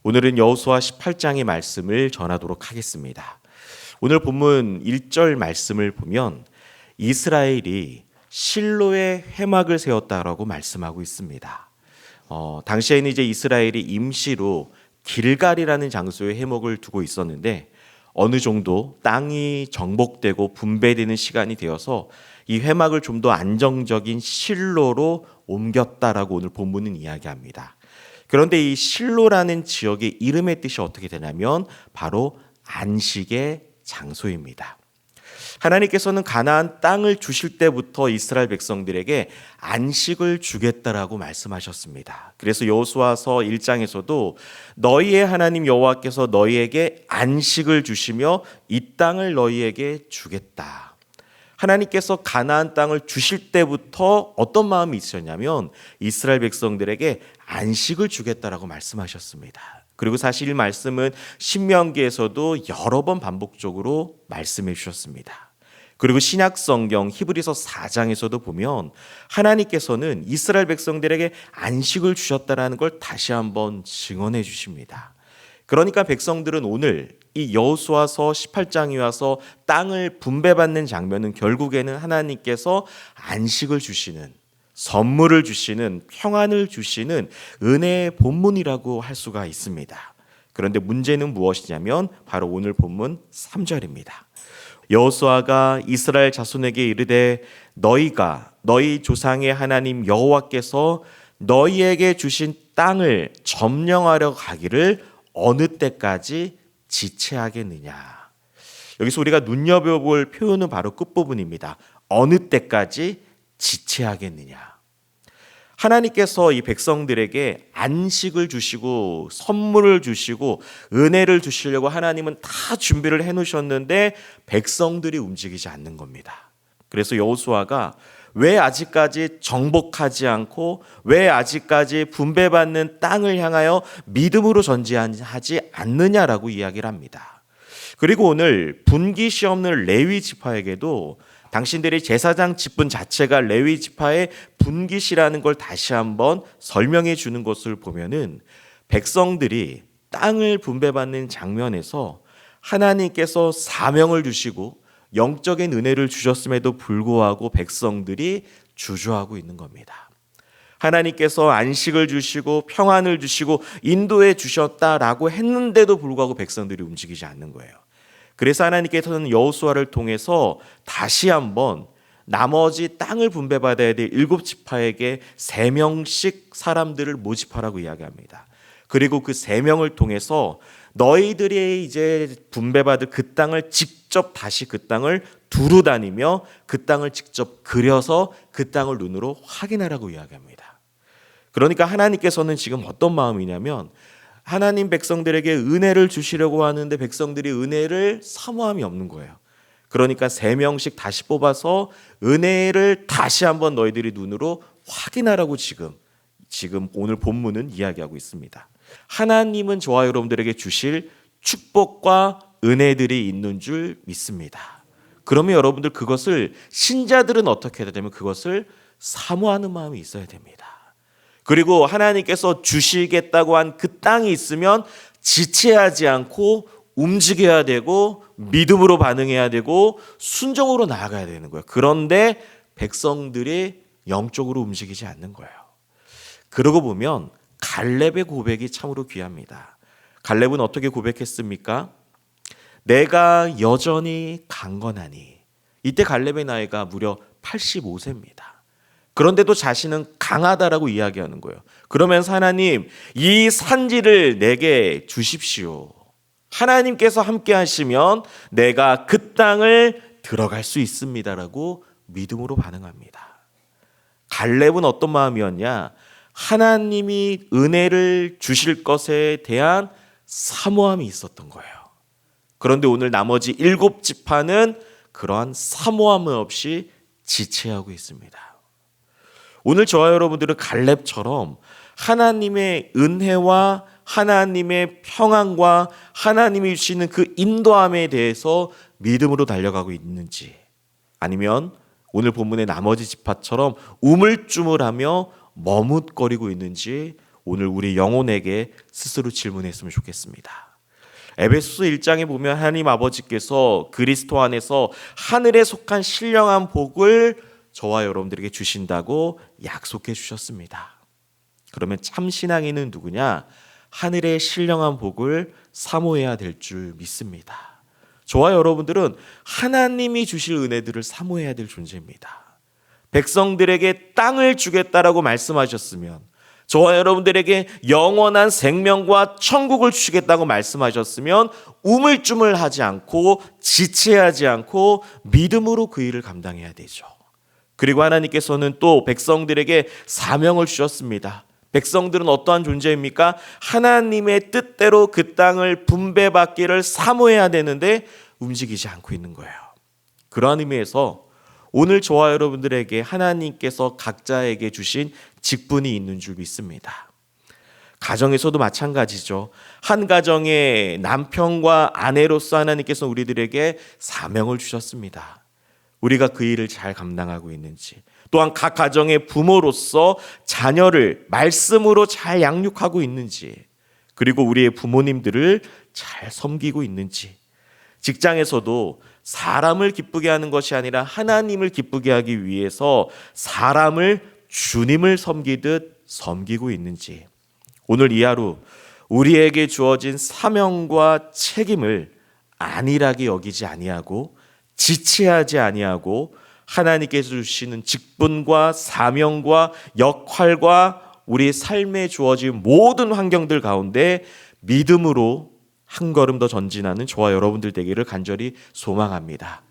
오늘은 여호수아 18장의 말씀을 전하도록 하겠습니다. 오늘 본문 1절 말씀을 보면 이스라엘이 실로에 회막을 세웠다라고 말씀하고 있습니다. 당시에는 이제 이스라엘이 임시로 길갈이라는 장소에 회막을 두고 있었는데 어느 정도 땅이 정복되고 분배되는 시간이 되어서 이 회막을 좀 더 안정적인 실로로 옮겼다라고 오늘 본문은 이야기합니다. 그런데 이 실로라는 지역의 이름의 뜻이 어떻게 되냐면 바로 안식의 장소입니다. 하나님께서는 가나안 땅을 주실 때부터 이스라엘 백성들에게 안식을 주겠다라고 말씀하셨습니다. 그래서 여호수아서 1장에서도 너희의 하나님 여호와께서 너희에게 안식을 주시며 이 땅을 너희에게 주겠다. 하나님께서 가나안 땅을 주실 때부터 어떤 마음이 있으셨냐면 이스라엘 백성들에게 안식을 주겠다라고 말씀하셨습니다. 그리고 사실 이 말씀은 신명기에서도 여러 번 반복적으로 말씀해 주셨습니다. 그리고 신약 성경 히브리서 4장에서도 보면 하나님께서는 이스라엘 백성들에게 안식을 주셨다라는 걸 다시 한번 증언해 주십니다. 그러니까 백성들은 오늘 이 여호수아서 18장에 와서 땅을 분배받는 장면은 결국에는 하나님께서 안식을 주시는, 선물을 주시는, 평안을 주시는 은혜의 본문이라고 할 수가 있습니다. 그런데 문제는 무엇이냐면 바로 오늘 본문 3절입니다. 여호수아가 이스라엘 자손에게 이르되 너희가 너희 조상의 하나님 여호와께서 너희에게 주신 땅을 점령하려 가기를 어느 때까지 지체하겠느냐. 여기서 우리가 눈여겨볼 표현은 바로 끝부분입니다. 어느 때까지 지체하겠느냐. 하나님께서 이 백성들에게 안식을 주시고 선물을 주시고 은혜를 주시려고 하나님은 다 준비를 해놓으셨는데 백성들이 움직이지 않는 겁니다. 그래서 여호수아가 왜 아직까지 정복하지 않고 왜 아직까지 분배받는 땅을 향하여 믿음으로 전진하지 않느냐라고 이야기를 합니다. 그리고 오늘 분깃이 없는 레위 지파에게도 당신들이 제사장 직분 자체가 레위 지파의 분깃이라는 걸 다시 한번 설명해 주는 것을 보면은 백성들이 땅을 분배받는 장면에서 하나님께서 사명을 주시고 영적인 은혜를 주셨음에도 불구하고 백성들이 주저하고 있는 겁니다. 하나님께서 안식을 주시고 평안을 주시고 인도해 주셨다라고 했는데도 불구하고 백성들이 움직이지 않는 거예요. 그래서 하나님께서는 여호수아를 통해서 다시 한번 나머지 땅을 분배받아야 될 7지파에게 3명씩 사람들을 모집하라고 이야기합니다. 그리고 그 3명을 통해서 너희들이 이제 분배받을 그 땅을 직접 다시 그 땅을 두루 다니며 그 땅을 직접 그려서 그 땅을 눈으로 확인하라고 이야기합니다. 그러니까 하나님께서는 지금 어떤 마음이냐면 하나님 백성들에게 은혜를 주시려고 하는데 백성들이 은혜를 사모함이 없는 거예요. 그러니까 3명씩 다시 뽑아서 은혜를 다시 한번 너희들이 눈으로 확인하라고 지금 오늘 본문은 이야기하고 있습니다. 하나님은 저와 여러분들에게 주실 축복과 은혜들이 있는 줄 믿습니다. 그러면 여러분들 그것을 신자들은 어떻게 해야 되냐면 그것을 사모하는 마음이 있어야 됩니다. 그리고 하나님께서 주시겠다고 한 그 땅이 있으면 지체하지 않고 움직여야 되고 믿음으로 반응해야 되고 순종으로 나아가야 되는 거예요. 그런데 백성들이 영적으로 움직이지 않는 거예요. 그러고 보면 갈렙의 고백이 참으로 귀합니다. 갈렙은 어떻게 고백했습니까? 내가 여전히 강건하니. 이때 갈렙의 나이가 무려 85세입니다. 그런데도 자신은 강하다라고 이야기하는 거예요. 그러면서 하나님, 이 산지를 내게 주십시오. 하나님께서 함께 하시면 내가 그 땅을 들어갈 수 있습니다라고 믿음으로 반응합니다. 갈렙은 어떤 마음이었냐? 하나님이 은혜를 주실 것에 대한 사모함이 있었던 거예요. 그런데 오늘 나머지 7지파는 그러한 사모함 없이 지체하고 있습니다. 오늘 저와 여러분들은 갈렙처럼 하나님의 은혜와 하나님의 평안과 하나님이 주시는 그 인도함에 대해서 믿음으로 달려가고 있는지, 아니면 오늘 본문의 나머지 지파처럼 우물쭈물하며 머뭇거리고 있는지 오늘 우리 영혼에게 스스로 질문했으면 좋겠습니다. 에베소서 1장에 보면 하나님 아버지께서 그리스도 안에서 하늘에 속한 신령한 복을 저와 여러분들에게 주신다고 약속해 주셨습니다. 그러면 참 신앙인은 누구냐? 하늘의 신령한 복을 사모해야 될 줄 믿습니다. 저와 여러분들은 하나님이 주실 은혜들을 사모해야 될 존재입니다. 백성들에게 땅을 주겠다라고 말씀하셨으면, 저와 여러분들에게 영원한 생명과 천국을 주시겠다고 말씀하셨으면 우물쭈물하지 않고 지체하지 않고 믿음으로 그 일을 감당해야 되죠. 그리고 하나님께서는 또 백성들에게 사명을 주셨습니다. 백성들은 어떠한 존재입니까? 하나님의 뜻대로 그 땅을 분배받기를 사모해야 되는데 움직이지 않고 있는 거예요. 그러한 의미에서 오늘 저와 여러분들에게 하나님께서 각자에게 주신 직분이 있는 줄 믿습니다. 가정에서도 마찬가지죠. 한 가정의 남편과 아내로서 하나님께서 우리들에게 사명을 주셨습니다. 우리가 그 일을 잘 감당하고 있는지, 또한 각 가정의 부모로서 자녀를 말씀으로 잘 양육하고 있는지, 그리고 우리의 부모님들을 잘 섬기고 있는지, 직장에서도 사람을 기쁘게 하는 것이 아니라 하나님을 기쁘게 하기 위해서 사람을 주님을 섬기듯 섬기고 있는지, 오늘 이 하루 우리에게 주어진 사명과 책임을 안일하게 여기지 아니하고 지체하지 아니하고 하나님께서 주시는 직분과 사명과 역할과 우리 삶에 주어진 모든 환경들 가운데 믿음으로 한 걸음 더 전진하는 저와 여러분들 되기를 간절히 소망합니다.